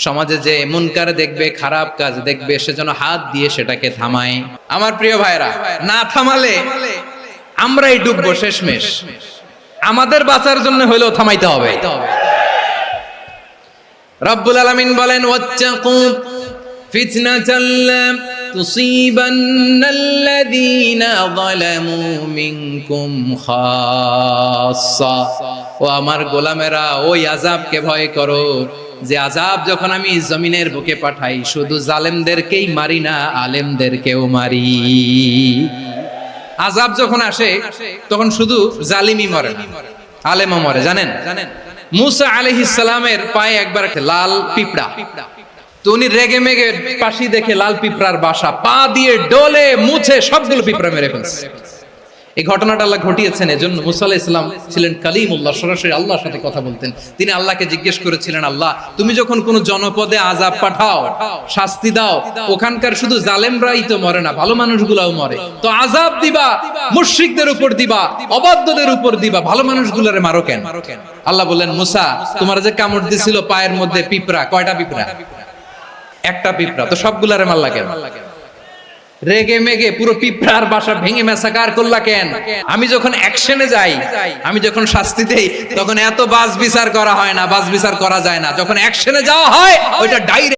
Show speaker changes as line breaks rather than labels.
সমাজে যে মুনকার দেখবে, খারাপ কাজ দেখবে, সে যেন হাত দিয়ে সেটাকে থামায়। আমার প্রিয় ভাইরা, না থামালে আমরাই ডুববো শেষমেশ। আমাদের বাঁচার জন্য হইলেও থামাইতে হবে। রব্বুল আলামিন বলেন, ওয়াত্তাকু ফিতনাতাল লা তুসিবান্নাল্লাযীনা যালামু মিনকুম খাসসা। ও আমার গোলামেরা, ওই আযাবকে ভয় করো যে আযাব যখন আমি জমিনের বুকে পাঠাই, শুধু জালেমদেরকেই মারি না, আলেমদেরকেও মারি। আযাব যখন আসে তখন শুধু জালিমই মরে না, আলেমও মরে। জানেন মুসা আলাইহিস সালামের পায়ে একবার লাল পিঁপড়া, তো উনি রেগে মেগে পাশি দেখে লাল পিঁপড়ার বাসা, পা দিয়ে ডলে মুছে সবগুলো পিঁপড়া মেরে ফেলছে। এই ঘটনাটা আল্লাহ ঘটিয়েছেন এজন্য মুসা আলাইহিস সালাম ছিলেন কালিমুল্লাহ, সরাসরি আল্লাহর সাথে কথা বলতেন। তিনি আল্লাহকে জিজ্ঞেস করেছিলেন, আল্লাহ তুমি যখন কোন জনপদে আযাব পাঠাও, শাস্তি দাও, ওখানকার শুধু জালেমরাই তো মরে না, ভালো মানুষগুলাও মরে, তো আযাব দিবা মুশরিকদের উপর দিবা, অবাধ্যদের উপর দিবা, ভালো মানুষগুলোরে মারো কেন? আল্লাহ বললেন, মুসা তোমার যে কামড় দিছিল পায়ের মধ্যে পিঁপড়া, কয়টা পিঁপড়া? একটা পিঁপড়া, তো সবগুলারে মারলা কেন? রেগে মেগে পুরো পিঁপড়ার বাসা ভেঙে মেসাকার করলা কেন? আমি যখন অ্যাকশনে যাই, আমি যখন শাস্তি দেই, তখন এত বাস বিচার করা হয় না, বাস বিচার করা যায় না। যখন অ্যাকশনে যাওয়া হয়, ওইটা ডাইরেক্ট